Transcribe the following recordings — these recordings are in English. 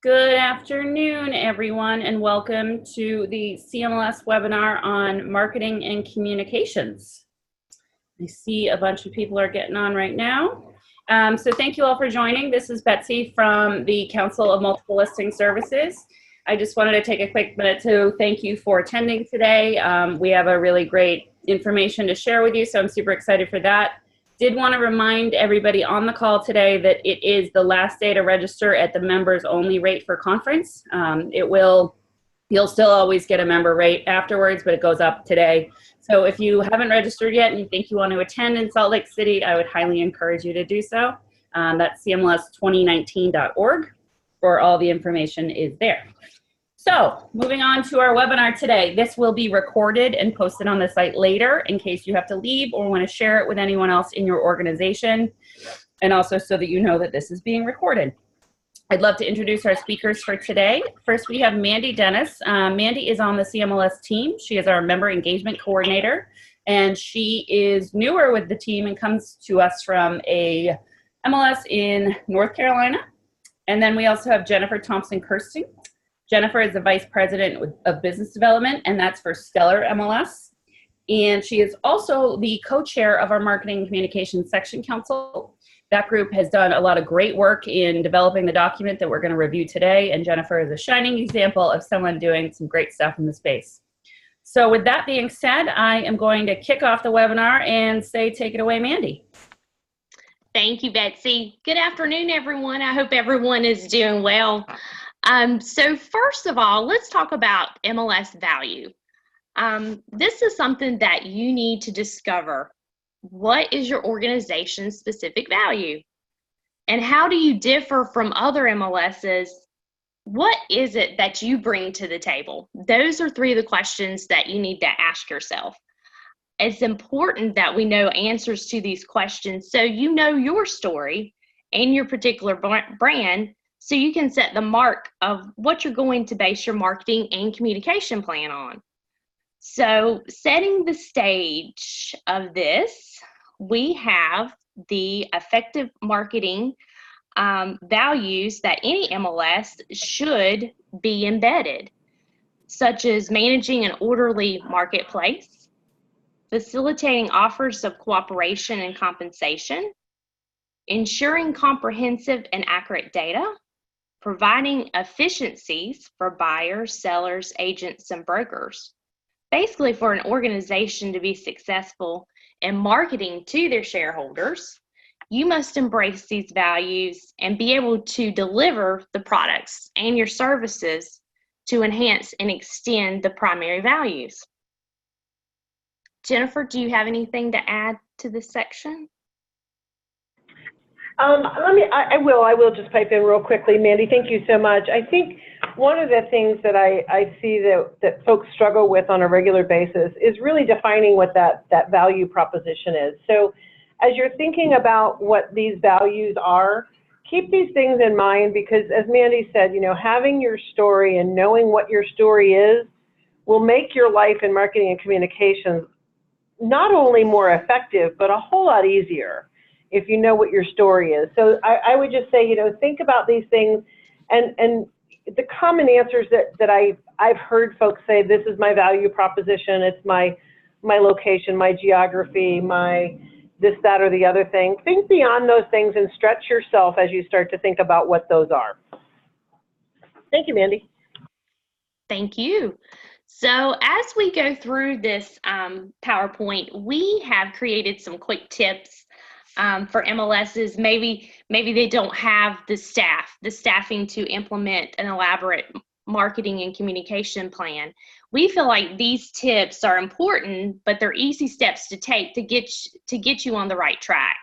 Good afternoon, everyone, and welcome to the CMLS webinar on marketing and communications. I see a bunch of people are getting on right now. So thank you all for joining. This is Betsy from the Council of Multiple Listing Services. I just wanted to take a quick minute to thank you for attending today. We have a really great information to share with you, so I'm super excited for that. Did want to remind everybody on the call today that it is the last day to register at the members only rate for conference. You'll still always get a member rate afterwards, but it goes up today. So if you haven't registered yet and you think you want to attend in Salt Lake City, I would highly encourage you to do so. That's cmls2019.org, for all the information is there. So moving on to our webinar today. This will be recorded and posted on the site later in case you have to leave or want to share it with anyone else in your organization, and also so that you know that this is being recorded. I'd love to introduce our speakers for today. First, we have Mandy Dennis. Mandy is on the CMLS team. She is our member engagement coordinator, and she is newer with the team and comes to us from a MLS in North Carolina. And then we also have Jennifer Thompson-Kirsting. Jennifer is the Vice President of Business Development, and that's for Stellar MLS. And she is also the co-chair of our Marketing and Communications Section Council. That group has done a lot of great work in developing the document that we're going to review today, and Jennifer is a shining example of someone doing some great stuff in the space. So with that being said, I am going to kick off the webinar and say, take it away, Mandy. Thank you, Betsy. Good afternoon, everyone. I hope everyone is doing well. So first of all, let's talk about MLS value. This is something that you need to discover. What is your organization's specific value? And how do you differ from other MLSs? What is it that you bring to the table? Those are three of the questions that you need to ask yourself. It's important that we know answers to these questions so you know your story and your particular brand, so you can set the mark of what you're going to base your marketing and communication plan on. So setting the stage of this, we have the effective marketing values that any MLS should be embedded, such as managing an orderly marketplace, facilitating offers of cooperation and compensation, ensuring comprehensive and accurate data, providing efficiencies for buyers, sellers, agents, and brokers. Basically, for an organization to be successful in marketing to their shareholders, you must embrace these values and be able to deliver the products and your services to enhance and extend the primary values. Jennifer, do you have anything to add to this section? I will just pipe in real quickly. Mandy, thank you so much. I think one of the things that I see that folks struggle with on a regular basis is really defining what that value proposition is. So as you're thinking about what these values are, keep these things in mind, because as Mandy said, you know, having your story and knowing what your story is will make your life in marketing and communications not only more effective, but a whole lot easier if you know what your story is. So I would just say, you know, think about these things, and the common answers that I've heard folks say, this is my value proposition, it's my location, my geography, my this, that, or the other thing. Think beyond those things and stretch yourself as you start to think about what those are. Thank you, Mandy. Thank you. So as we go through this PowerPoint, we have created some quick tips for MLSs. Maybe they don't have the staffing to implement an elaborate marketing and communication plan. We feel like these tips are important, but they're easy steps to take to get you on the right track.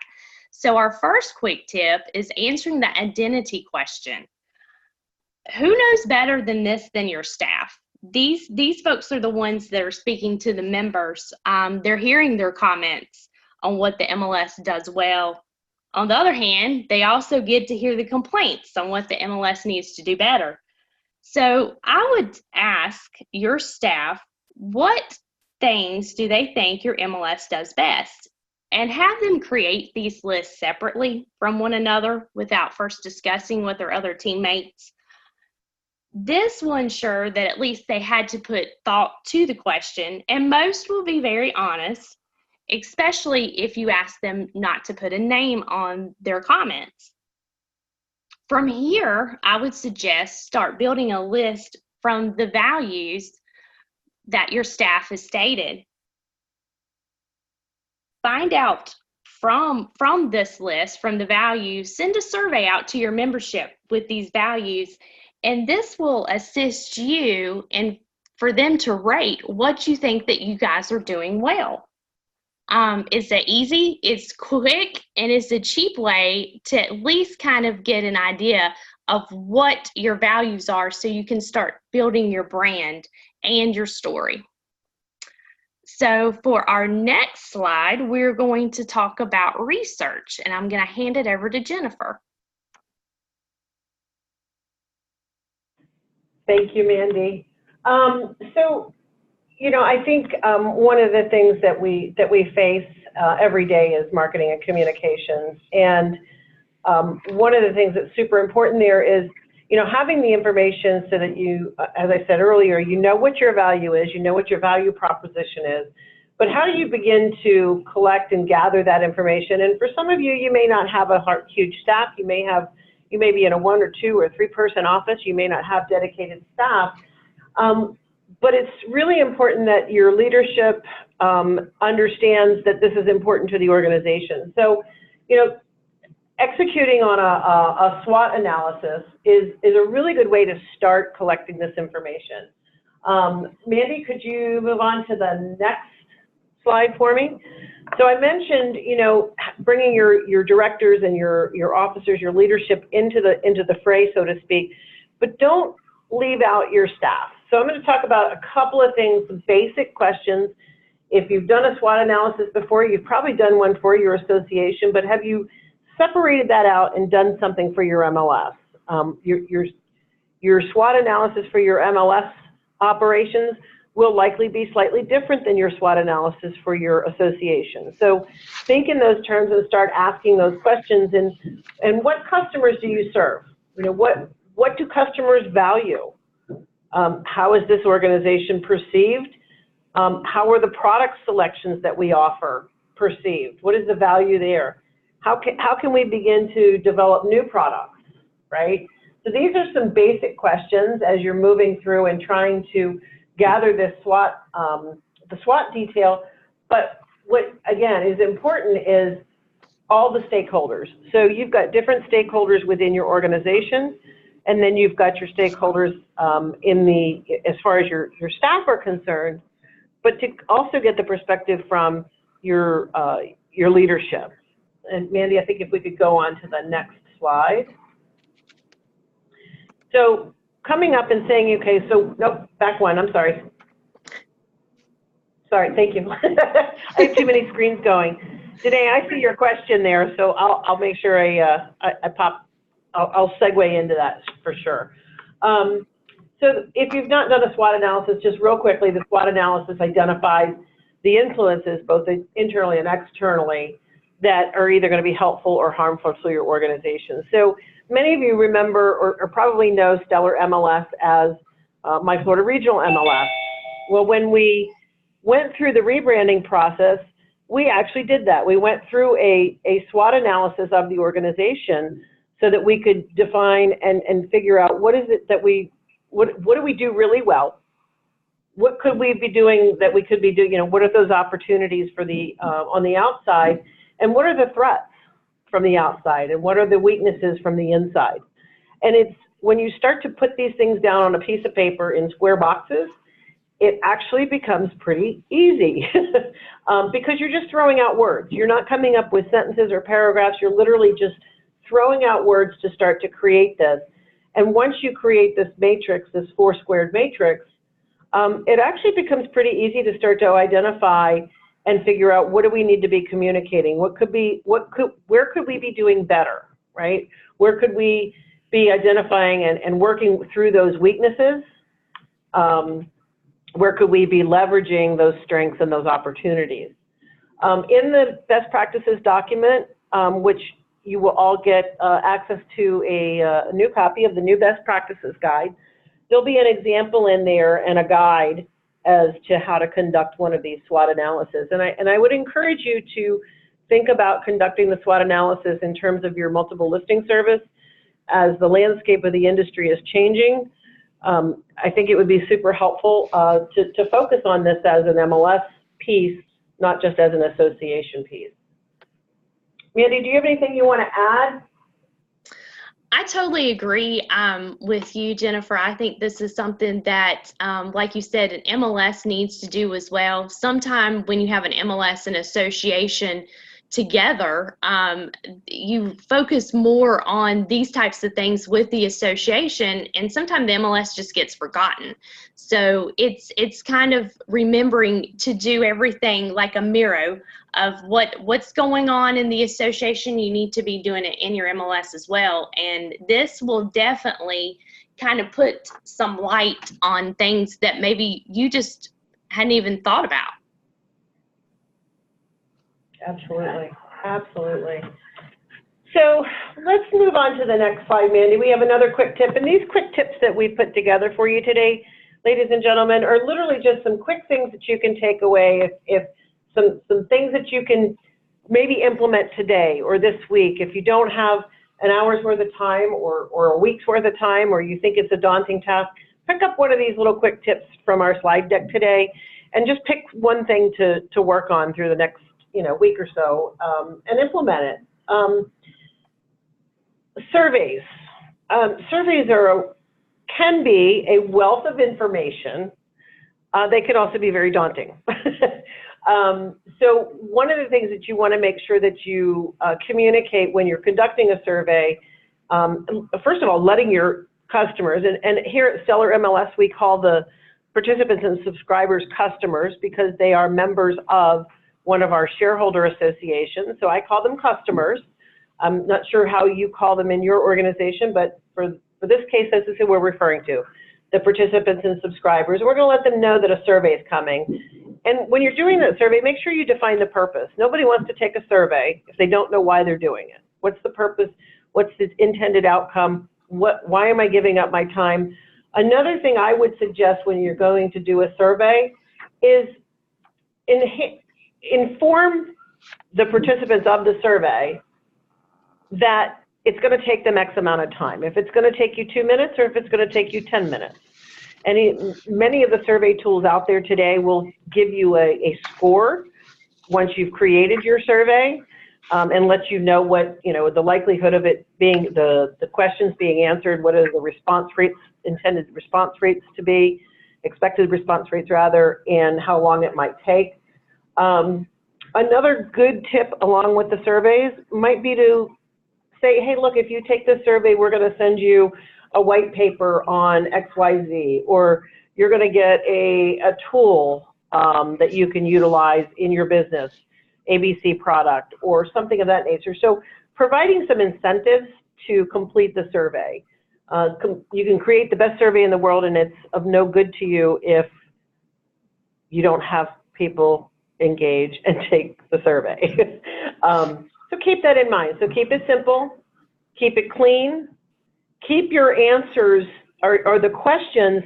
So our first quick tip is answering the identity question. Who knows better than this than your staff? These folks are the ones that are speaking to the members. They're hearing their comments on what the MLS does well. On the other hand, they also get to hear the complaints on what the MLS needs to do better. So I would ask your staff, what things do they think your MLS does best? And have them create these lists separately from one another without first discussing with their other teammates. This will ensure that at least they had to put thought to the question, and most will be very honest, especially if you ask them not to put a name on their comments. From here, I would suggest start building a list from the values that your staff has stated. Find out from this list, from the values, send a survey out to your membership with these values, and this will assist you and for them to rate what you think that you guys are doing well. It's easy, it's quick, and it's a cheap way to at least kind of get an idea of what your values are so you can start building your brand and your story. So for our next slide, we're going to talk about research, and I'm going to hand it over to Jennifer. Thank you, Mandy. So, you know, I think one of the things that we face every day is marketing and communications, and one of the things that's super important there is, you know, having the information so that you, as I said earlier, you know what your value is, you know what your value proposition is, but how do you begin to collect and gather that information? And for some of you, you may not have a huge staff. You may be in a 1 or 2 or 3 person office. You may not have dedicated staff. But it's really important that your leadership understands that this is important to the organization. So, you know, executing on a SWOT analysis is a really good way to start collecting this information. Mandy, could you move on to the next slide for me? So I mentioned, you know, bringing your directors and your officers, your leadership into the fray, so to speak, but don't leave out your staff. So I'm going to talk about a couple of things, some basic questions. If you've done a SWOT analysis before, you've probably done one for your association, but have you separated that out and done something for your MLS? Your SWOT analysis for your MLS operations will likely be slightly different than your SWOT analysis for your association. So think in those terms and start asking those questions. And what customers do you serve? You know, what do customers value? How is this organization perceived? How are the product selections that we offer perceived? What is the value there? How can we begin to develop new products, right? So these are some basic questions as you're moving through and trying to gather this the SWOT detail. But what, again, is important is all the stakeholders. So you've got different stakeholders within your organization, and then you've got your stakeholders as far as your staff are concerned, but to also get the perspective from your leadership. And Mandy, I think if we could go on to the next slide. So coming up and saying, okay, so, nope, back one, I'm sorry. Sorry, thank you. I have too many screens going. Danae, I see your question there, so I'll make sure I'll segue into that for sure. So if you've not done a SWOT analysis, just real quickly, the SWOT analysis identifies the influences, both internally and externally, that are either going to be helpful or harmful to your organization. So many of you remember or probably know Stellar MLS as My Florida Regional MLS. Well, when we went through the rebranding process, we actually did that. We went through a SWOT analysis of the organization so that we could define and figure out what is it that what do we do really well? What could we be doing that we could be doing, you know, what are those opportunities for on the outside? And what are the threats from the outside? And what are the weaknesses from the inside? And it's when you start to put these things down on a piece of paper in square boxes, it actually becomes pretty easy because you're just throwing out words. You're not coming up with sentences or paragraphs. You're literally just throwing out words to start to create this. And once you create this matrix, this 4-squared matrix, it actually becomes pretty easy to start to identify and figure out what do we need to be communicating, where could we be doing better, right? Where could we be identifying and working through those weaknesses? Where could we be leveraging those strengths and those opportunities? In the best practices document, which you will all get access to a new copy of the new best practices guide, there'll be an example in there and a guide as to how to conduct one of these SWOT analyses. And I would encourage you to think about conducting the SWOT analysis in terms of your multiple listing service. As the landscape of the industry is changing, I think it would be super helpful to focus on this as an MLS piece, not just as an association piece. Mandy, do you have anything you want to add? I totally agree with you, Jennifer. I think this is something that, like you said, an MLS needs to do as well. Sometime when you have an MLS and association together, you focus more on these types of things with the association, and sometimes the MLS just gets forgotten. So it's kind of remembering to do everything like a mirror of what's going on in the association. You need to be doing it in your MLS as well, and this will definitely kind of put some light on things that maybe you just hadn't even thought about. Absolutely, absolutely. So let's move on to the next slide, Mandy. We have another quick tip, and these quick tips that we put together for you today, ladies and gentlemen, are literally just some quick things that you can take away, if some things that you can maybe implement today or this week. If you don't have an hour's worth of time or a week's worth of time, or you think it's a daunting task, pick up one of these little quick tips from our slide deck today and just pick one thing to work on through the next week or so, and implement it. Surveys. Surveys can be a wealth of information. They can also be very daunting. So one of the things that you want to make sure that you communicate when you're conducting a survey, first of all, letting your customers, and here at Stellar MLS, we call the participants and subscribers customers because they are members of one of our shareholder associations. So I call them customers. I'm not sure how you call them in your organization, but for this case, this is who we're referring to, the participants and subscribers. We're going to let them know that a survey is coming. And when you're doing that survey, make sure you define the purpose. Nobody wants to take a survey if they don't know why they're doing it. What's the purpose? What's the intended outcome? Why am I giving up my time? Another thing I would suggest when you're going to do a survey is inform the participants of the survey that it's going to take them X amount of time. If it's going to take you 2 minutes or if it's going to take you 10 minutes. Many of the survey tools out there today will give you a score once you've created your survey, and let you know what, the likelihood of it being, the questions being answered, what are the response rates, intended response rates to be, expected response rates rather, and how long it might take. Another good tip along with the surveys might be to say, hey, look, if you take this survey, we're going to send you a white paper on XYZ, or you're going to get a tool that you can utilize in your business, ABC product, or something of that nature. So providing some incentives to complete the survey. You can create the best survey in the world, and it's of no good to you if you don't have people engage and take the survey. So keep that in mind. So keep it simple, keep it clean, keep your answers or the questions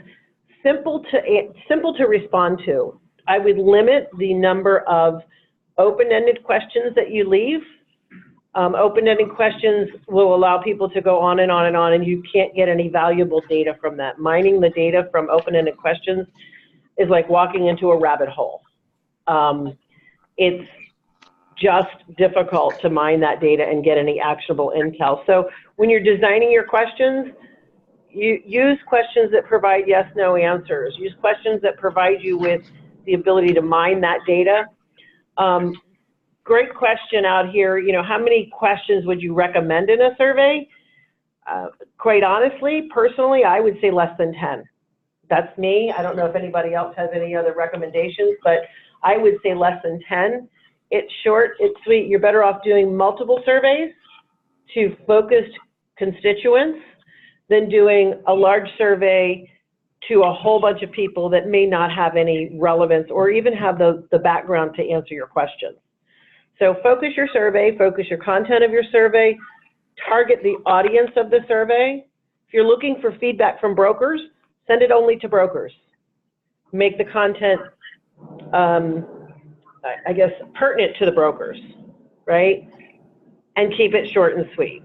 simple to respond to. I would limit the number of open-ended questions that you leave. Open-ended questions will allow people to go on and on and on, and you can't get any valuable data from that. Mining the data from open-ended questions is like walking into a rabbit hole. It's just difficult to mine that data and get any actionable intel. So when you're designing your questions, you use questions that provide yes, no answers. Use questions that provide you with the ability to mine that data. Great question out here. How many questions would you recommend in a survey? Quite honestly, personally, I would say less than 10. That's me. I don't know if anybody else has any other recommendations, but I would say less than 10. It's short, it's sweet. You're better off doing multiple surveys to focused constituents than doing a large survey to a whole bunch of people that may not have any relevance or even have the background to answer your questions. So focus your survey, focus your content of your survey, target the audience of the survey. If you're looking for feedback from brokers, Send it only to brokers. Make the content, I guess, pertinent to the brokers, right? And keep it short and sweet.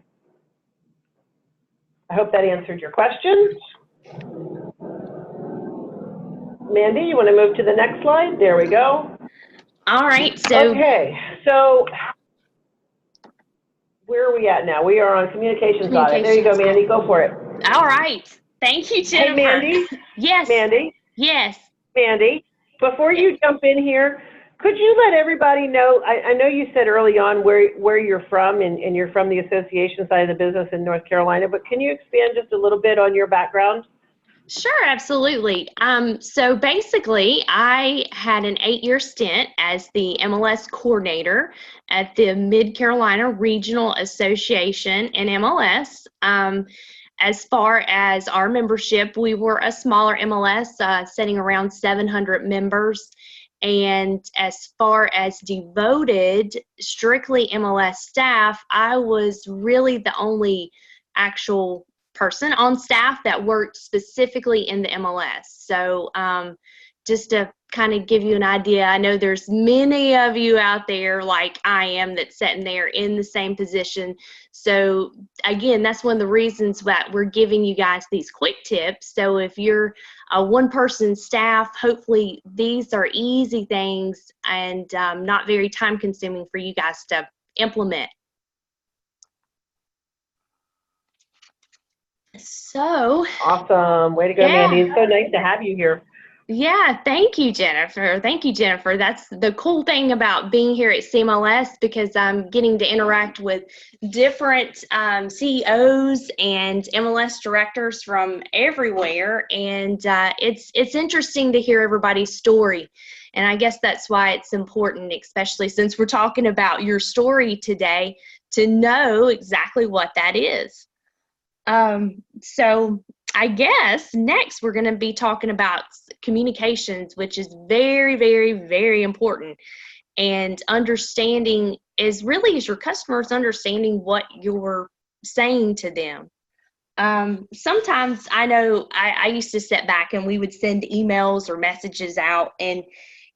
I hope that answered your question. Mandy, you want to move to the next slide? There we go. All right, so Okay, so where are we at now? We are on communications audit. There you go, Mandy, go for it. all right. Thank you, Jennifer. Hey, Mandy. Yes. Mandy. Yes. Mandy, before you jump in here, could you let everybody know, I know you said early on where you're from, and you're from the association side of the business in North Carolina, but can you expand just a little bit on your background? Sure, absolutely. So basically, I had an 8-year stint as the MLS coordinator at the Mid-Carolina Regional Association in MLS. As far as our membership, we were a smaller MLS, sitting around 700 members. And as far as devoted, strictly MLS staff, I was really the only actual person on staff that worked specifically in the MLS. So just to kind of give you an idea, I know there's many of you out there like I am that's sitting there in the same position. So again, that's one of the reasons that we're giving you guys these quick tips. So if you're a one-person staff, hopefully these are easy things and not very time-consuming for you guys to implement. So awesome. Way to go, Mandy. It's so nice to have you here. Yeah, thank you, Jennifer. Thank you, Jennifer. That's the cool thing about being here at CMLS, because I'm getting to interact with different CEOs and MLS directors from everywhere, and it's interesting to hear everybody's story. And I guess that's why it's important, especially since we're talking about your story today, to know exactly what that is. So I guess next we're going to be talking about communications, which is very, very, very important. And understanding is your customers understanding what you're saying to them. Sometimes I know I used to sit back and we would send emails or messages out, and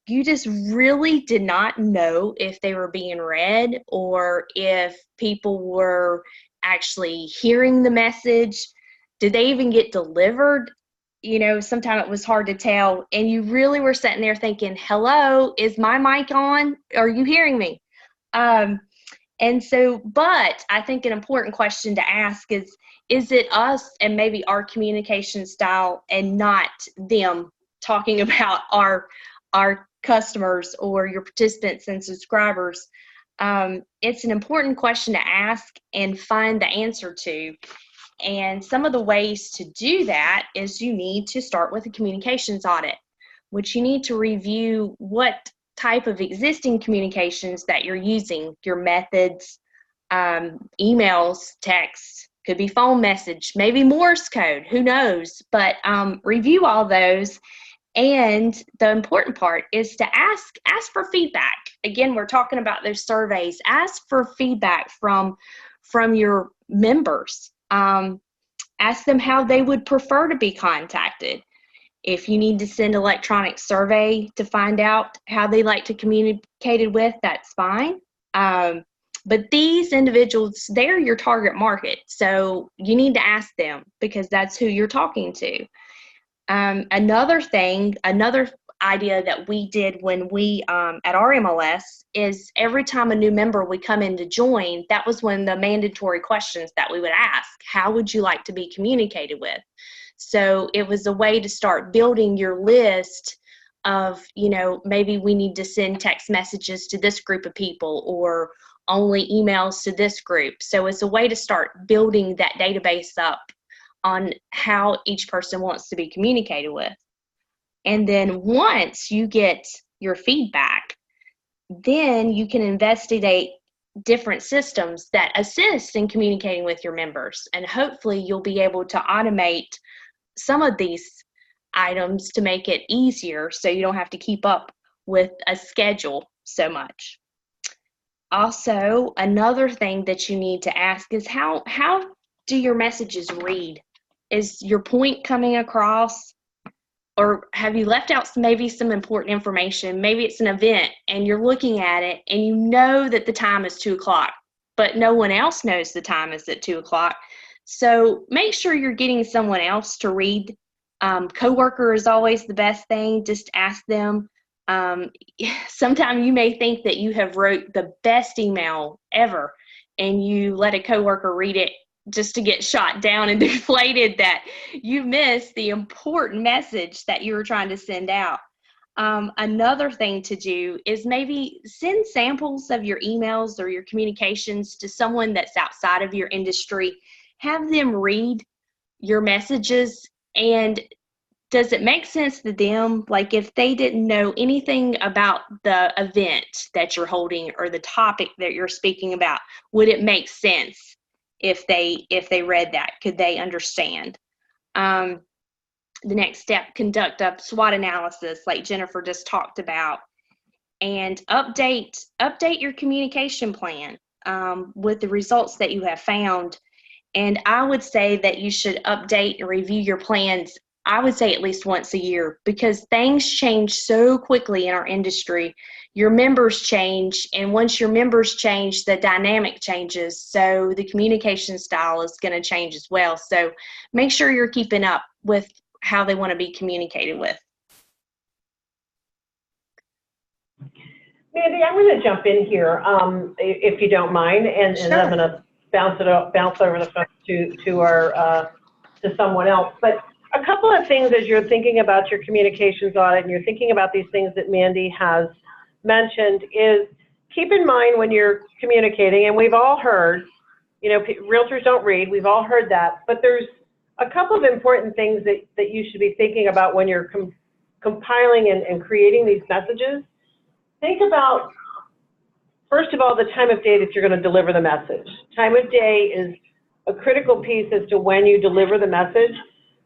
you just really did not know if they were being read or if people were actually hearing the message. Did they even get delivered? You know, sometimes it was hard to tell, and you really were sitting there thinking, hello, is my mic on? Are you hearing me? And so, but I think an important question to ask is it us and maybe our communication style and not them talking about our customers or your participants and subscribers? It's an important question to ask and find the answer to. And some of the ways to do that is you need to start with a communications audit, which you need to review what type of existing communications that you're using, your methods, emails, texts, could be phone message, maybe Morse code, who knows, but review all those. And the important part is to ask for feedback. Again, we're talking about those surveys. Ask for feedback from your members. Ask them how they would prefer to be contacted. If you need to send electronic survey to find out how they like to communicate with, that's fine. But these individuals, they're your target market. So you need to ask them because that's who you're talking to. Another idea that we did when we at our MLS is every time a new member would come in to join, that was one of the mandatory questions that we would ask. How would you like to be communicated with? So it was a way to start building your list of, you know, maybe we need to send text messages to this group of people or only emails to this group. So it's a way to start building that database up on how each person wants to be communicated with. And then once you get your feedback, then you can investigate different systems that assist in communicating with your members. And hopefully you'll be able to automate some of these items to make it easier so you don't have to keep up with a schedule so much. Also, another thing that you need to ask is how do your messages read? Is your point coming across? Or have you left out maybe some important information? Maybe it's an event and you're looking at it and you know that the time is 2 o'clock, but no one else knows the time is at 2 o'clock. So make sure you're getting someone else to read. Coworker is always the best thing. Just ask them. Sometimes you may think that you have wrote the best email ever and you let a coworker read it just to get shot down and deflated that you missed the important message that you were trying to send out. Another thing to do is maybe send samples of your emails or your communications to someone that's outside of your industry. Have them read your messages, and does it make sense to them? Like if they didn't know anything about the event that you're holding or the topic that you're speaking about, would it make sense? If they read that, could they understand? The next step, conduct a SWOT analysis like Jennifer just talked about, and update your communication plan with the results that you have found. And I would say that you should update and review your plans, I would say at least once a year, because things change so quickly in our industry. Your members change, and once your members change, the dynamic changes, so the communication style is going to change as well. So make sure you're keeping up with how they want to be communicated with. Mandy, I'm going to jump in here, if you don't mind, and Sure. I'm going to bounce over the phone to someone else. But a couple of things as you're thinking about your communications audit and you're thinking about these things that Mandy has mentioned is keep in mind when you're communicating, and we've all heard, you know, realtors don't read, we've all heard that, but there's a couple of important things that you should be thinking about when you're compiling and creating these messages. Think about, first of all, the time of day that you're going to deliver the message. Time of day is a critical piece as to when you deliver the message.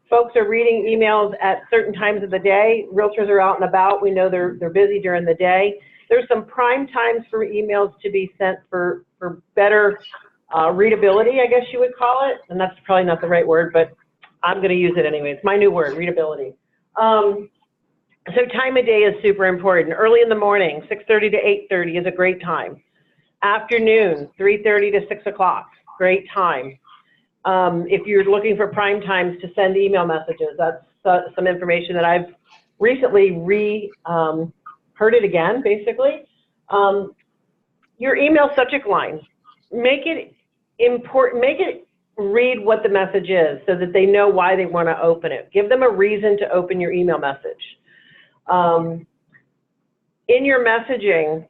Folks are reading emails at certain times of the day. Realtors are out and about. We know they're busy during the day. There's some prime times for emails to be sent for better readability, I guess you would call it. And that's probably not the right word, but I'm going to use it anyway. It's my new word, readability. So time of day is super important. Early in the morning, 6:30 to 8:30 is a great time. Afternoon, 3:30 to 6 o'clock, great time. If you're looking for prime times to send email messages, that's some information that I've recently heard it again, basically. Your email subject line, make it important, make it read what the message is so that they know why they want to open it. Give them a reason to open your email message. In your messaging,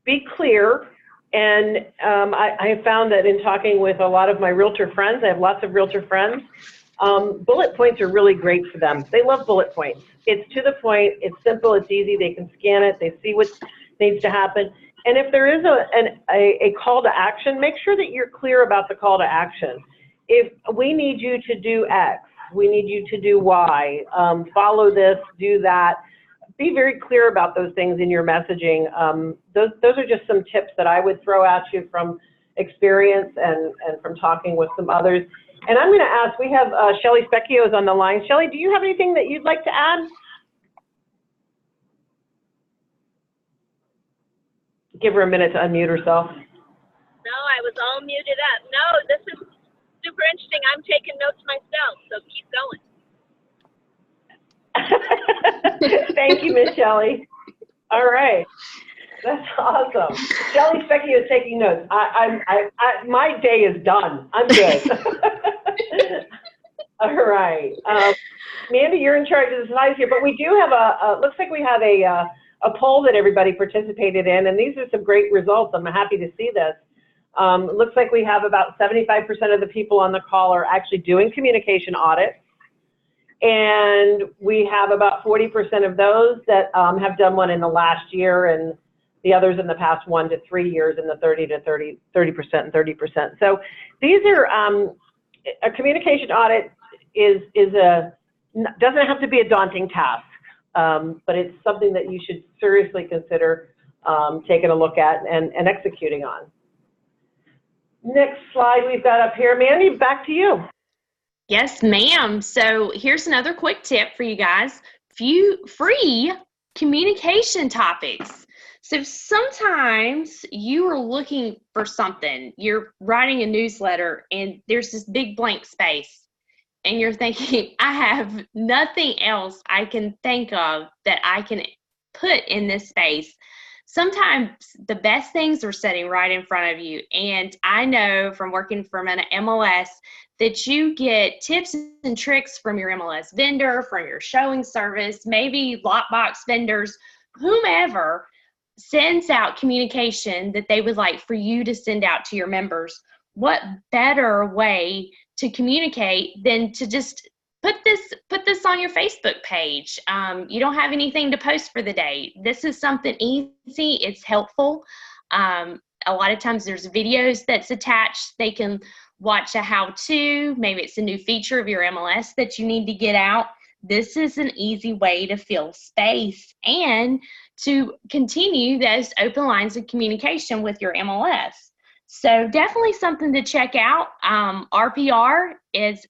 be clear. And I have found that in talking with a lot of my realtor friends, I have lots of realtor friends, bullet points are really great for them. They love bullet points. It's to the point, it's simple, it's easy, they can scan it, they see what needs to happen. And if there is a call to action, make sure that you're clear about the call to action. If we need you to do X, we need you to do Y, follow this, do that. Be very clear about those things in your messaging. Those are just some tips that I would throw at you from experience and from talking with some others. And I'm going to ask, we have Shelly Specchio is on the line. Shelly, do you have anything that you'd like to add? Give her a minute to unmute herself. No, I was all muted up. No, this is super interesting. I'm taking notes myself, so keep going. Thank you, Miss Shelley. All right, that's awesome. Shelly Specchio is taking notes. My day is done. I'm good. All right, Mandy, you're in charge of the slides here, but we do have looks like we have a poll that everybody participated in, and these are some great results. I'm happy to see this. It looks like we have about 75% of the people on the call are actually doing communication audits. And we have about 40% of those that have done one in the last year, and the others in the past 1 to 3 years in the 30% and 30%. So these are a communication audit doesn't have to be a daunting task, but it's something that you should seriously consider taking a look at and executing on. Next slide we've got up here. Mandy, back to you. Yes, ma'am. So here's another quick tip for you guys. Few free communication topics. So sometimes you are looking for something. You're writing a newsletter and there's this big blank space. And you're thinking, I have nothing else I can think of that I can put in this space. Sometimes the best things are sitting right in front of you. And I know from working from an MLS that you get tips and tricks from your MLS vendor, from your showing service, maybe lockbox vendors, whomever sends out communication that they would like for you to send out to your members. What better way to communicate than to just put this on your Facebook page? You don't have anything to post for the day. This is something easy. It's helpful. A lot of times there's videos that's attached. They can watch a how-to. Maybe it's a new feature of your MLS that you need to get out. This is an easy way to fill space and to continue those open lines of communication with your MLS. So definitely something to check out. RPR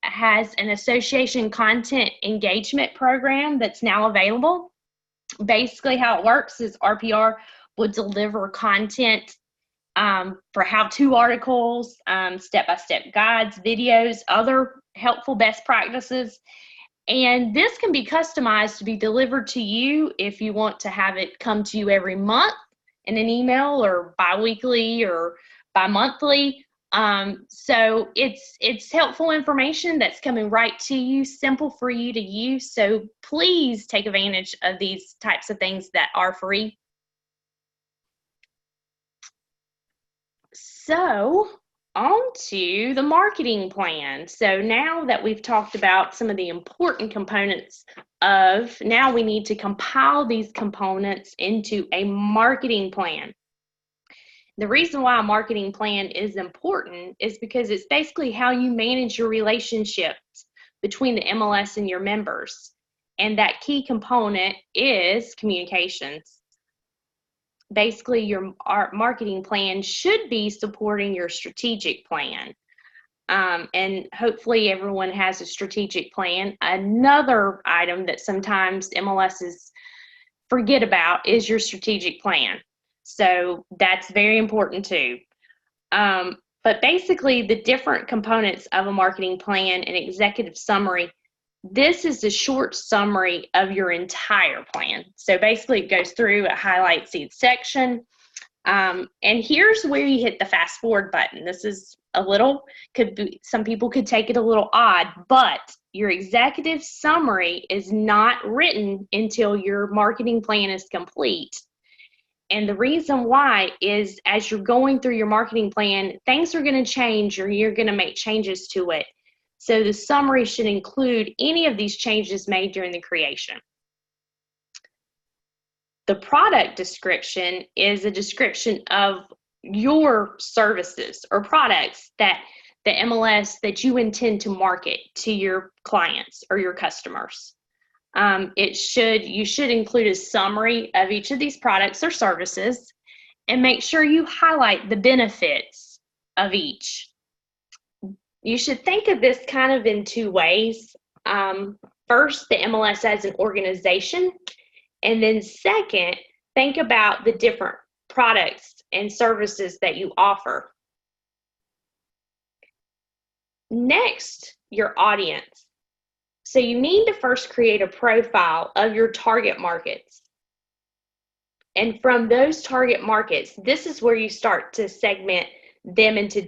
has an association content engagement program that's now available. Basically how it works is RPR will deliver content for how-to articles, step-by-step guides, videos, other helpful best practices. And this can be customized to be delivered to you if you want to have it come to you every month in an email, or bi-weekly or bi-monthly. So it's helpful information that's coming right to you, simple for you to use. So please take advantage of these types of things that are free. So on to the marketing plan. So now that we've talked about some of the important components now we need to compile these components into a marketing plan. The reason why a marketing plan is important is because it's basically how you manage your relationships between the MLS and your members. And that key component is communications. Basically, your marketing plan should be supporting your strategic plan. And hopefully everyone has a strategic plan. Another item that sometimes MLSs forget about is your strategic plan. So that's very important too. But basically the different components of a marketing plan and executive summary, this is a short summary of your entire plan. So basically it goes through, it highlights each section. And here's where you hit the fast forward button. This is some people could take it a little odd, but your executive summary is not written until your marketing plan is complete. And the reason why is as you're going through your marketing plan, things are going to change or you're going to make changes to it. So the summary should include any of these changes made during the creation. The product description is a description of your services or products that the MLS that you intend to market to your clients or your customers. You should include a summary of each of these products or services and make sure you highlight the benefits of each. You should think of this kind of in two ways. First, the MLS as an organization, and then second, think about the different products and services that you offer. Next, your audience. So you need to first create a profile of your target markets. And from those target markets, this is where you start to segment them into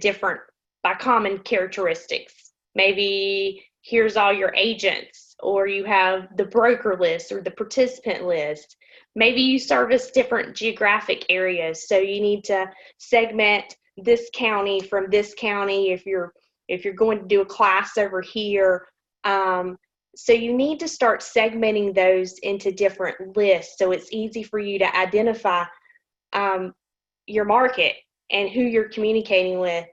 by common characteristics. Maybe here's all your agents, or you have the broker list or the participant list. Maybe you service different geographic areas, so you need to segment this county from this county if you're going to do a class over here. So you need to start segmenting those into different lists so it's easy for you to identify your market and who you're communicating with.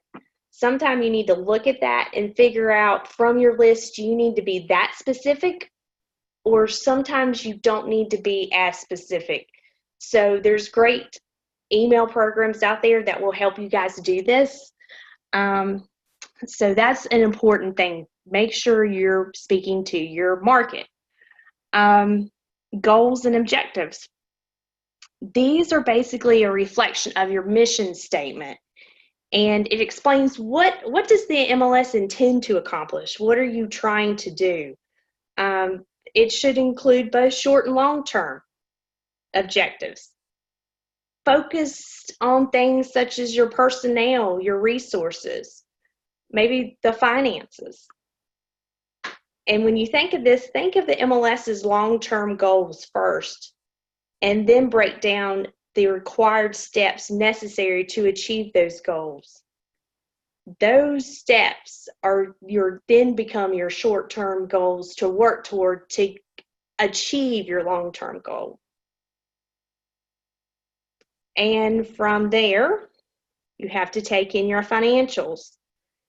Sometimes you need to look at that and figure out from your list, do you need to be that specific? Or sometimes you don't need to be as specific. So there's great email programs out there that will help you guys do this. So that's an important thing make sure you're speaking to your market. Goals and objectives. These are basically a reflection of your mission statement, and it explains what does the MLS intend to accomplish? What are you trying to do? It should include both short and long-term objectives. Focused on things such as your personnel, your resources, maybe the finances. And when you think of this, think of the MLS's long-term goals first, and then break down the required steps necessary to achieve those goals. Those steps then become your short-term goals to work toward to achieve your long-term goal. And from there, you have to take in your financials.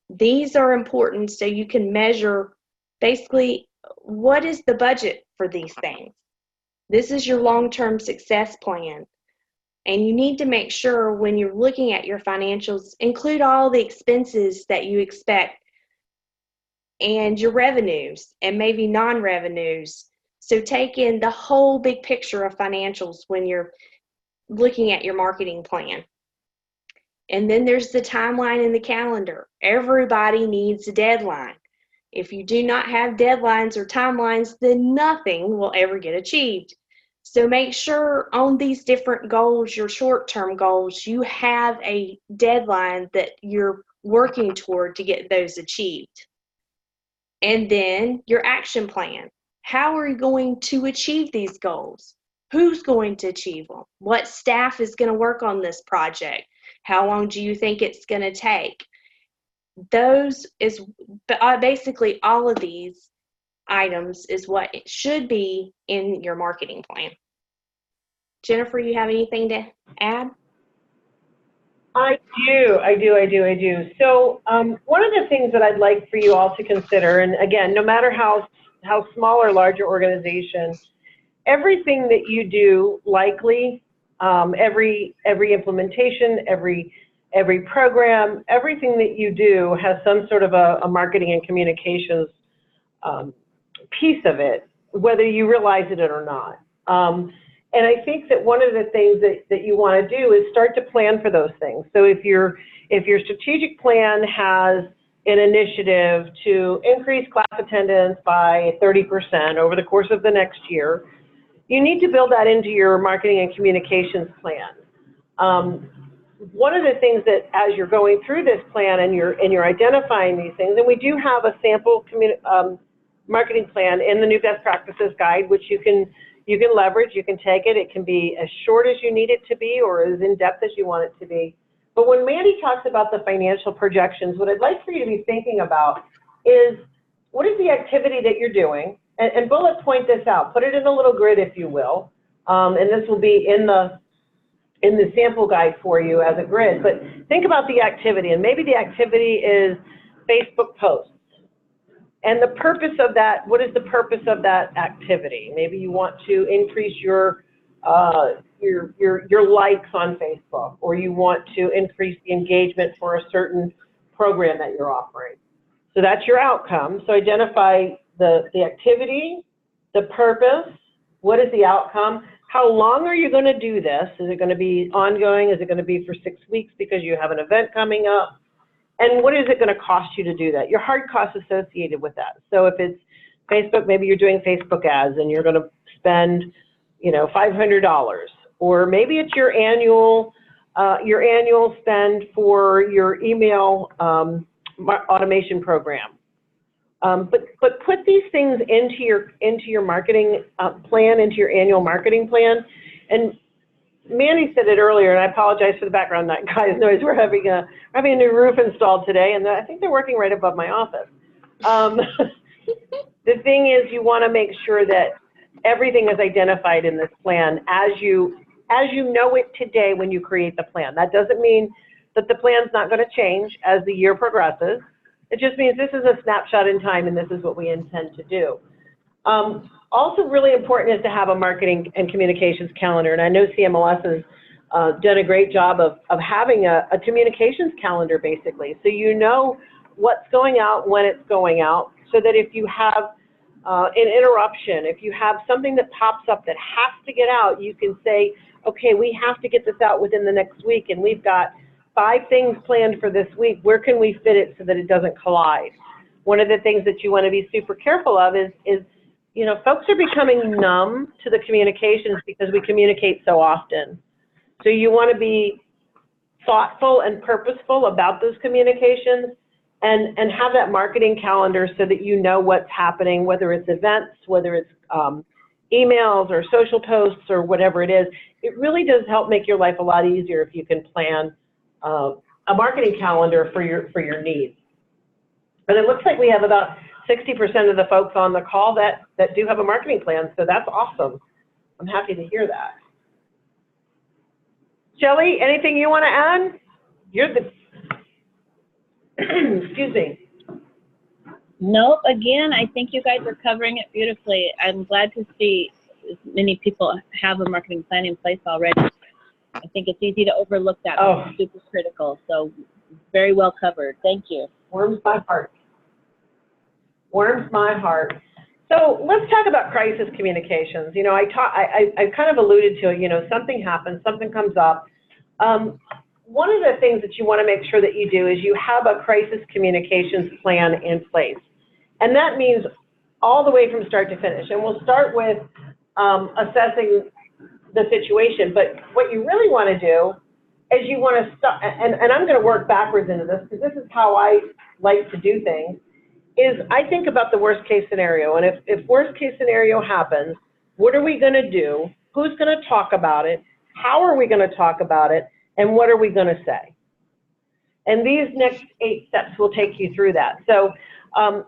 These are important so you can measure basically what is the budget for these things. This is your long-term success plan. And you need to make sure when you're looking at your financials, include all the expenses that you expect and your revenues and maybe non-revenues. So take in the whole big picture of financials when you're looking at your marketing plan. And then there's the timeline in the calendar. Everybody needs a deadline. If you do not have deadlines or timelines, then nothing will ever get achieved. So make sure on these different goals, your short-term goals, you have a deadline that you're working toward to get those achieved. And then your action plan. How are you going to achieve these goals? Who's going to achieve them? What staff is going to work on this project? How long do you think it's going to take? Those is basically all of these items is what it should be in your marketing plan. Jennifer, you have anything to add? I do. So one of the things that I'd like for you all to consider, and again, no matter how small or large your organization, everything that you do likely, every implementation, every program, everything that you do has some sort of a marketing and communications piece of it, whether you realize it or not. And I think that one of the things that you want to do is start to plan for those things. So if your strategic plan has an initiative to increase class attendance by 30% over the course of the next year, you need to build that into your marketing and communications plan. One of the things that as you're going through this plan and you're identifying these things, and we do have a sample marketing plan in the new best practices guide, which you can leverage, you can take it. It can be as short as you need it to be or as in-depth as you want it to be. But when Mandy talks about the financial projections, what I'd like for you to be thinking about is what is the activity that you're doing, and bullet point this out. Put it in a little grid, if you will, and this will be in the sample guide for you as a grid. But think about the activity, and maybe the activity is Facebook posts. And the purpose of that, what is the purpose of that activity? Maybe you want to increase your likes on Facebook, or you want to increase the engagement for a certain program that you're offering. So that's your outcome. So identify the activity, the purpose, what is the outcome, how long are you going to do this? Is it going to be ongoing? Is it going to be for 6 weeks because you have an event coming up? And what is it going to cost you to do that? Your hard costs associated with that. So if it's Facebook, maybe you're doing Facebook ads and you're going to spend, $500, or maybe it's your annual spend for your email automation program. But put these things into your marketing plan, into your annual marketing plan. And Mandy said it earlier, and I apologize for the background noise. We're having a new roof installed today, and I think they're working right above my office. The thing is, you want to make sure that everything is identified in this plan as you know it today when you create the plan. That doesn't mean that the plan's not going to change as the year progresses. It just means this is a snapshot in time, and this is what we intend to do. Also really important is to have a marketing and communications calendar, and I know CMLS has done a great job of having a communications calendar, basically, so you know what's going out, when it's going out. so that if you have an interruption, if you have something that pops up that has to get out, you can say, okay, we have to get this out within the next week, and we've got 5 things planned for this week. Where can we fit it so that it doesn't collide? One of the things that you want to be super careful of is you know, folks are becoming numb to the communications because we communicate so often. So you want to be thoughtful and purposeful about those communications, and have that marketing calendar so that you know what's happening, whether it's events, whether it's emails or social posts or whatever it is. It really does help make your life a lot easier if you can plan a marketing calendar for your needs. And it looks like we have about 60% of the folks on the call that do have a marketing plan, so that's awesome. I'm happy to hear that. Shelley, anything you want to add? You're the, excuse me. Nope, again, I think you guys are covering it beautifully. I'm glad to see many people have a marketing plan in place already. I think it's easy to overlook that. Oh. It's super critical, so very well covered. Thank you. Warms my heart. Warms my heart. So let's talk about crisis communications. You know, I kind of alluded to it. You know, something happens, something comes up. One of the things that you want to make sure that you do is you have a crisis communications plan in place. And that means all the way from start to finish. And we'll start with assessing the situation. But what you really want to do is you want to start, and I'm going to work backwards into this because this is how I like to do things, is I think about the worst case scenario. And if worst case scenario happens, what are we going to do? Who's going to talk about it? How are we going to talk about it? And what are we going to say? And these next 8 steps will take you through that. So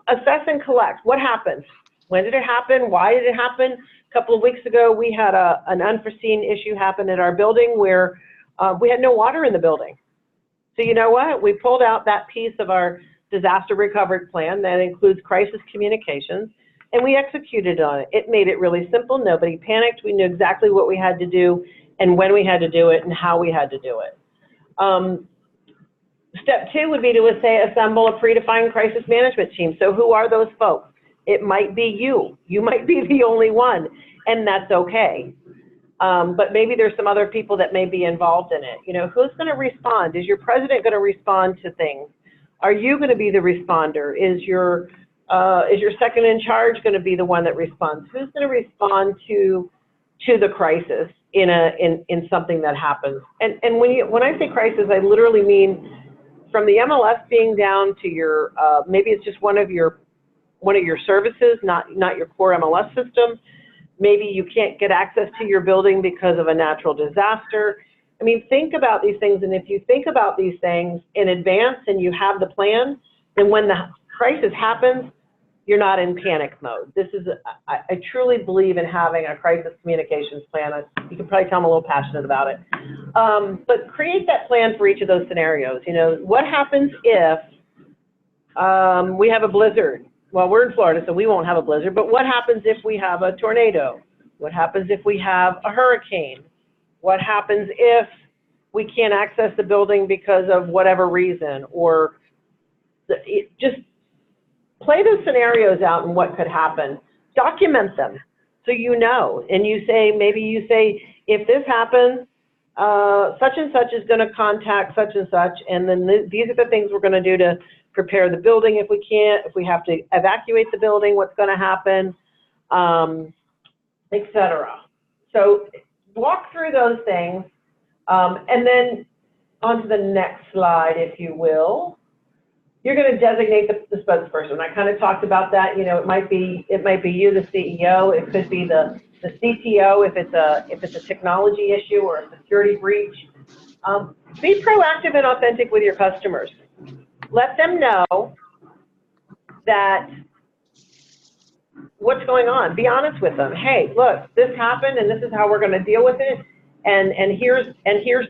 assess and collect. What happened? When did it happen? Why did it happen? A couple of weeks ago, we had an unforeseen issue happen at our building where we had no water in the building. So you know what? We pulled out that piece of our disaster recovery plan that includes crisis communications, and we executed on it. It made it really simple. Nobody panicked. We knew exactly what we had to do and when we had to do it and how we had to do it. Step 2 would be to assemble a predefined crisis management team. So who are those folks? It might be you. You might be the only one, and that's okay. But maybe there's some other people that may be involved in it. You know, who's going to respond? Is your president going to respond to things? Are you going to be the responder? Is your second in charge going to be the one that responds? Who's going to respond to the crisis in something that happens? And when I say crisis, I literally mean from the MLS being down to your maybe it's just one of your services, not your core MLS system. Maybe you can't get access to your building because of a natural disaster. I mean, think about these things, and if you think about these things in advance and you have the plan, then when the crisis happens, you're not in panic mode. This is, I truly believe in having a crisis communications plan. You can probably tell I'm a little passionate about it. But create that plan for each of those scenarios. You know, what happens if we have a blizzard? Well, we're in Florida, so we won't have a blizzard, but what happens if we have a tornado? What happens if we have a hurricane? What happens if we can't access the building because of whatever reason? Or just play those scenarios out and what could happen. Document them so you know. And you say, maybe you say, if this happens, such and such is going to contact such and such, and then these are the things we're going to do to prepare the building if we can't, if we have to evacuate the building, what's going to happen, etc. So walk through those things, and then on to the next slide, if you will. You're going to designate the spokesperson. I kind of talked about that. You know, it might be you, the CEO. It could be the CTO if it's a technology issue or a security breach. Be proactive and authentic with your customers. Let them know that what's going on. Be honest with them. Hey, look, this happened, and this is how we're going to deal with it. And here's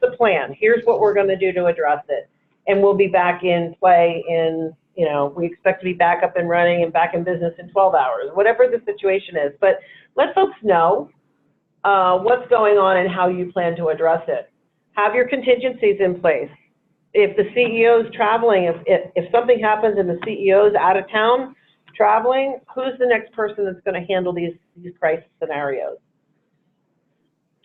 the plan. Here's what we're going to do to address it. And we'll be back in play in, you know, we expect to be back up and running and back in business in 12 hours, whatever the situation is. But let folks know what's going on and how you plan to address it. Have your contingencies in place. If the CEO is traveling, if something happens and the CEO is out of town, traveling, who's the next person that's going to handle these crisis scenarios?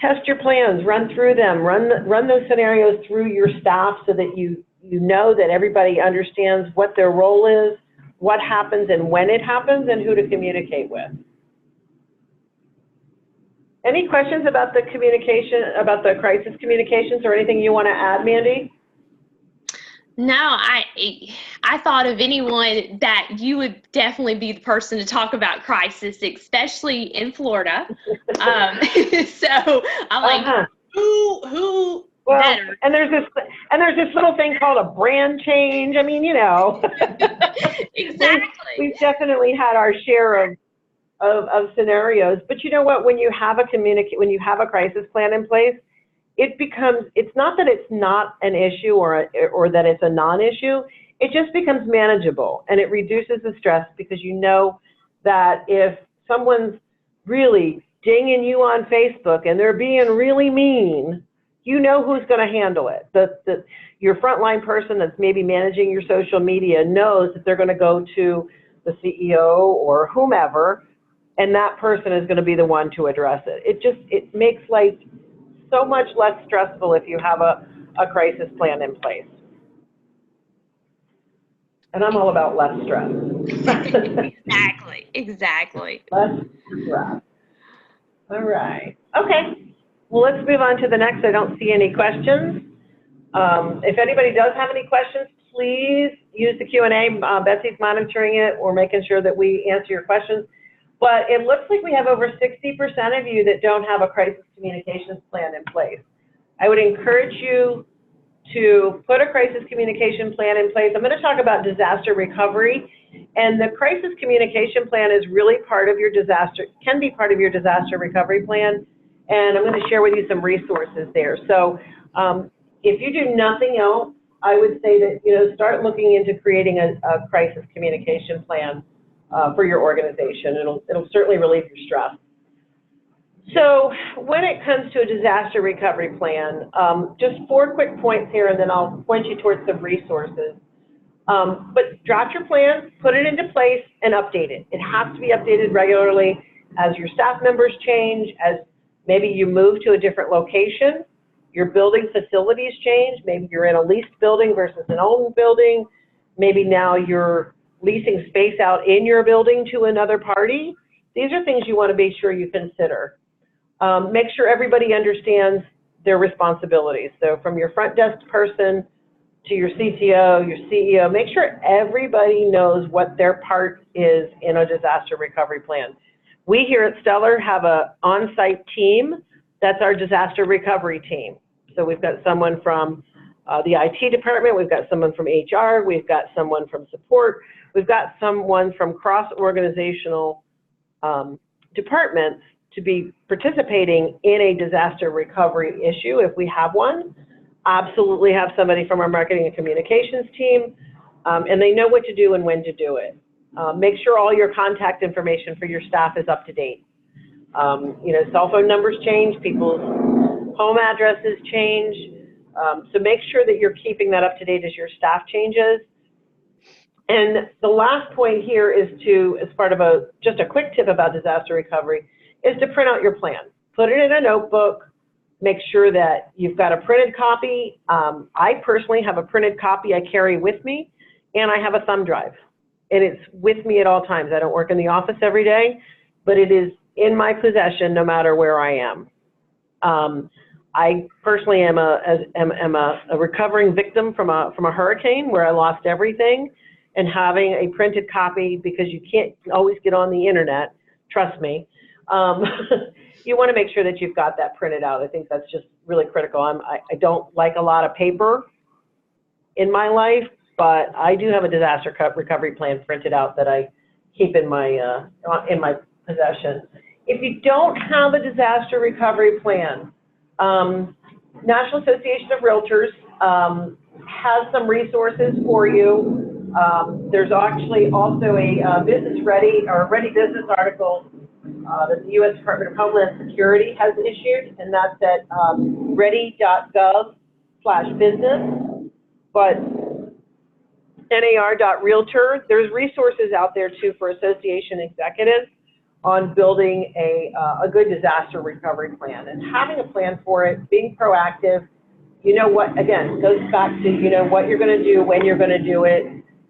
Test your plans, run through them, run those scenarios through your staff so that you know that everybody understands what their role is, what happens and when it happens, and who to communicate with. Any questions about the communication, about the crisis communications, or anything you want to add, Mandy? No, I thought of anyone that you would definitely be the person to talk about crisis, especially in Florida. So I'm like, who well, better? And there's this little thing called a brand change. I mean, you know. Exactly. We've definitely had our share of scenarios, but you know what? When you have a crisis plan in place, it's not that it's not an issue or that it's a non-issue. It just becomes manageable, and it reduces the stress, because you know that if someone's really dinging you on Facebook and they're being really mean, you know who's going to handle it. Your frontline person that's maybe managing your social media knows that they're going to go to the CEO or whomever, and that person is going to be the one to address it. It makes life so much less stressful if you have a crisis plan in place. And I'm all about less stress. Exactly. Less stress. All right. Okay. Well, let's move on to the next. I don't see any questions. If anybody does have any questions, please use the Q&A. Betsy's monitoring it. We're making sure that we answer your questions. But it looks like we have over 60% of you that don't have a crisis communications plan in place. I would encourage you to put a crisis communication plan in place. I'm going to talk about disaster recovery, and the crisis communication plan is really can be part of your disaster recovery plan, and I'm going to share with you some resources there. So if you do nothing else, I would say that, start looking into creating a crisis communication plan for your organization. It'll certainly relieve your stress. So when it comes to a disaster recovery plan, just 4 quick points here, and then I'll point you towards some resources. But draft your plan, put it into place, and update it. It has to be updated regularly as your staff members change, as maybe you move to a different location, your building facilities change, maybe you're in a leased building versus an owned building, maybe now you're leasing space out in your building to another party. These are things you want to be sure you consider. Make sure everybody understands their responsibilities. So from your front desk person to your CTO, your CEO, make sure everybody knows what their part is in a disaster recovery plan. We here at Stellar have an on-site team. That's our disaster recovery team. So we've got someone from the IT department, we've got someone from HR, we've got someone from support, we've got someone from cross-organizational departments to be participating in a disaster recovery issue if we have one. Absolutely have somebody from our marketing and communications team, and they know what to do and when to do it. Make sure all your contact information for your staff is up to date. Cell phone numbers change, people's home addresses change, so make sure that you're keeping that up to date as your staff changes. And the last point here is as part of just a quick tip about disaster recovery, is to print out your plan. Put it in a notebook, make sure that you've got a printed copy. I personally have a printed copy I carry with me, and I have a thumb drive, and it's with me at all times. I don't work in the office every day, but it is in my possession no matter where I am. I personally am a recovering victim from a hurricane where I lost everything, and having a printed copy, because you can't always get on the internet, trust me, you want to make sure that you've got that printed out. I think that's just really critical. I don't like a lot of paper in my life, but I do have a disaster recovery plan printed out that I keep in my possession. If you don't have a disaster recovery plan, National Association of Realtors has some resources for you. There's actually also a Ready Business article that the U.S. Department of Homeland Security has issued, and that's at ready.gov/business. But nar.realtor. There's resources out there too for association executives on building a good disaster recovery plan and having a plan for it, being proactive. You know what, again, goes back to, you know, what you're going to do, when you're going to do it.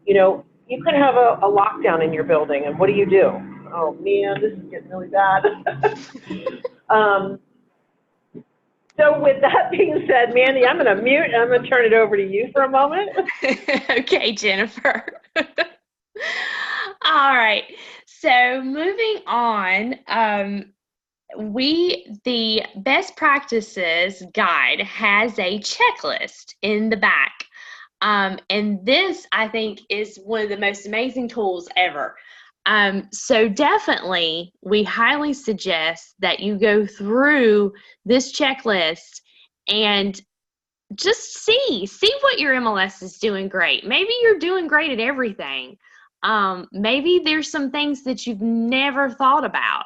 You know, you could have a lockdown in your building, and what do you do? Oh man, this is getting really bad. So with that being said, Mandy, I'm going to mute and I'm going to turn it over to you for a moment. Okay, Jennifer. All right. So moving on, the best practices guide has a checklist in the back. And this, I think, is one of the most amazing tools ever. So definitely, we highly suggest that you go through this checklist and just see what your MLS is doing great. Maybe you're doing great at everything. Maybe there's some things that you've never thought about,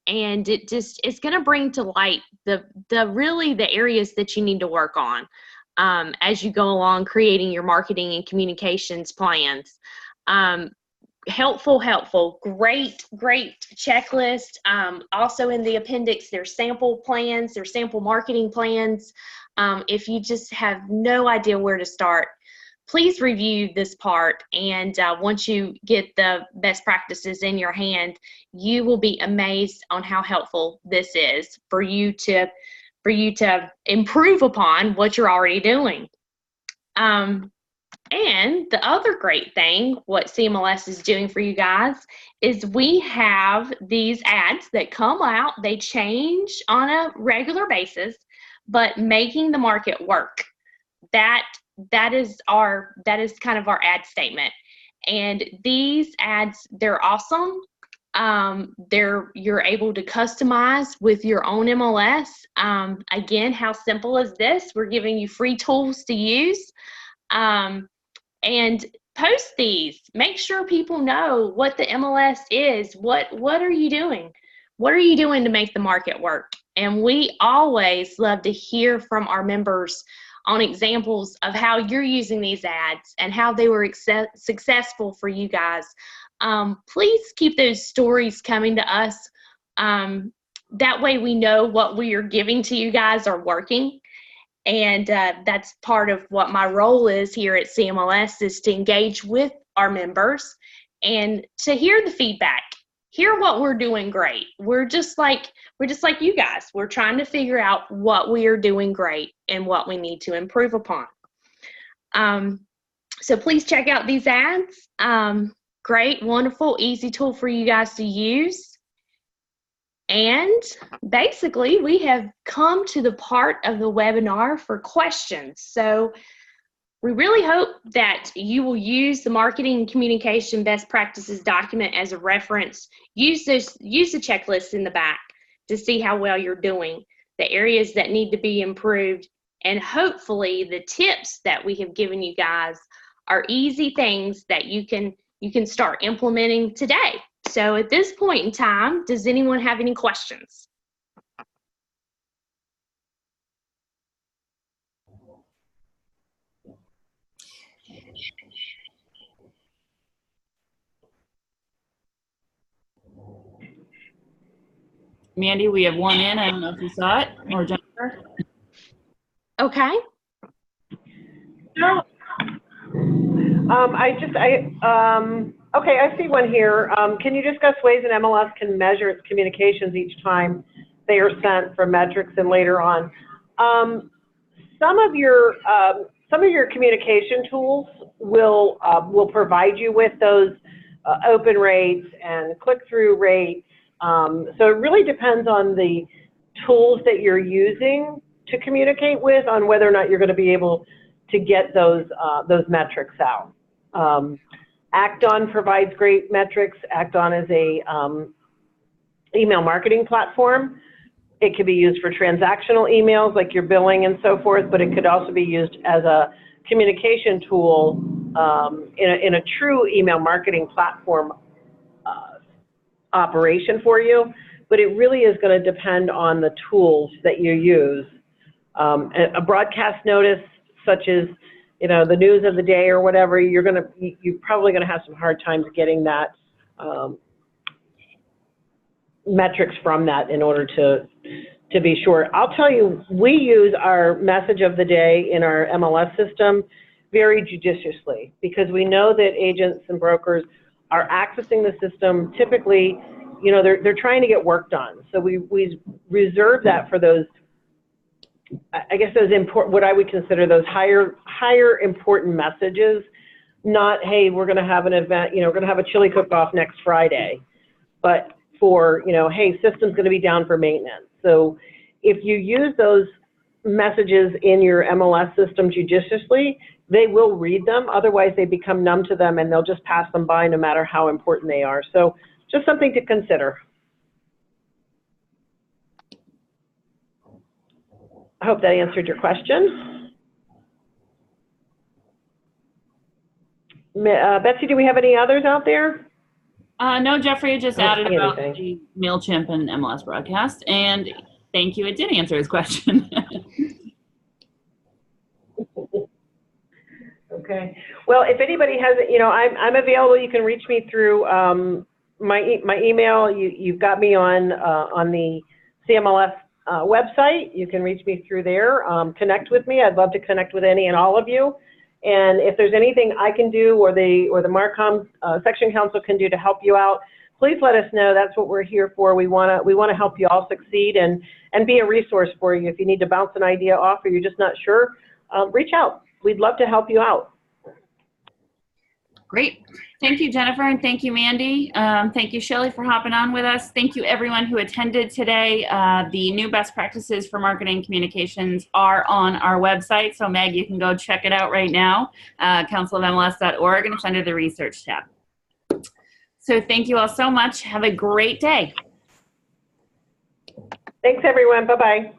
and it's going to bring to light the areas that you need to work on as you go along creating your marketing and communications plans. Helpful, great checklist. Also in the appendix, there's sample plans, there's sample marketing plans. If you just have no idea where to start, please review this part, and once you get the best practices in your hand, you will be amazed on how helpful this is for you to improve upon what you're already doing. And the other great thing, what CMLS is doing for you guys, is we have these ads that come out. They change on a regular basis, but making the market work. That is kind of our ad statement. And these ads, they're awesome. You're able to customize with your own MLS. Again, how simple is this? We're giving you free tools to use. And post these. Make sure people know what the MLS is. What are you doing? What are you doing to make the market work? And we always love to hear from our members on examples of how you're using these ads and how they were successful for you guys. Please keep those stories coming to us. That way we know what we are giving to you guys are working. And that's part of what my role is here at CMLS, is to engage with our members and to hear the feedback, hear what we're doing great. We're just like you guys. We're trying to figure out what we are doing great and what we need to improve upon. So please check out these ads. Great, wonderful, easy tool for you guys to use. And basically, we have come to the part of the webinar for questions. So we really hope that you will use the Marketing and Communication Best Practices document as a reference. Use the checklist in the back to see how well you're doing, the areas that need to be improved, and hopefully the tips that we have given you guys are easy things that you can start implementing today. So at this point in time, does anyone have any questions? Mandy, we have one in. I don't know if you saw it, or Jennifer. Okay. No. Okay, I see one here. Can you discuss ways an MLS can measure its communications each time they are sent for metrics and later on? Some of your communication tools will provide you with those open rates and click-through rates. So it really depends on the tools that you're using to communicate with, on whether or not you're going to be able to get those metrics out. Acton provides great metrics. Acton is a email marketing platform. It could be used for transactional emails like your billing and so forth, but it could also be used as a communication tool in a true email marketing platform operation for you. But it really is going to depend on the tools that you use. A broadcast notice, such as the news of the day or whatever, you're probably going to have some hard times getting that metrics from that in order to be sure. I'll tell you, we use our message of the day in our MLS system very judiciously, because we know that agents and brokers are accessing the system. Typically, they're trying to get work done. So we reserve that for those, I guess, those what I would consider those higher important messages. Not, hey, we're going to have an event, we're going to have a chili cook-off next Friday, but for, hey, system's going to be down for maintenance. So if you use those messages in your MLS system judiciously, they will read them. Otherwise, they become numb to them and they'll just pass them by no matter how important they are. So just something to consider. I hope that answered your question. Betsy, do we have any others out there? No, Jeffrey just added about anything. the MailChimp and MLS broadcast, and thank you, it did answer his question. Okay. Well, if anybody has, I'm available. You can reach me through my email. You've got me on the CMLS website. You can reach me through there. Connect with me. I'd love to connect with any and all of you. And if there's anything I can do or the Marcom Section Council can do to help you out, please let us know. That's what we're here for. We want to help you all succeed and be a resource for you. If you need to bounce an idea off or you're just not sure, reach out. We'd love to help you out. Great. Thank you, Jennifer, and thank you, Mandy. Thank you, Shelley, for hopping on with us. Thank you, everyone who attended today. The new best practices for marketing communications are on our website. So, Meg, you can go check it out right now, councilofmls.org, and it's under the research tab. So thank you all so much. Have a great day. Thanks, everyone. Bye-bye.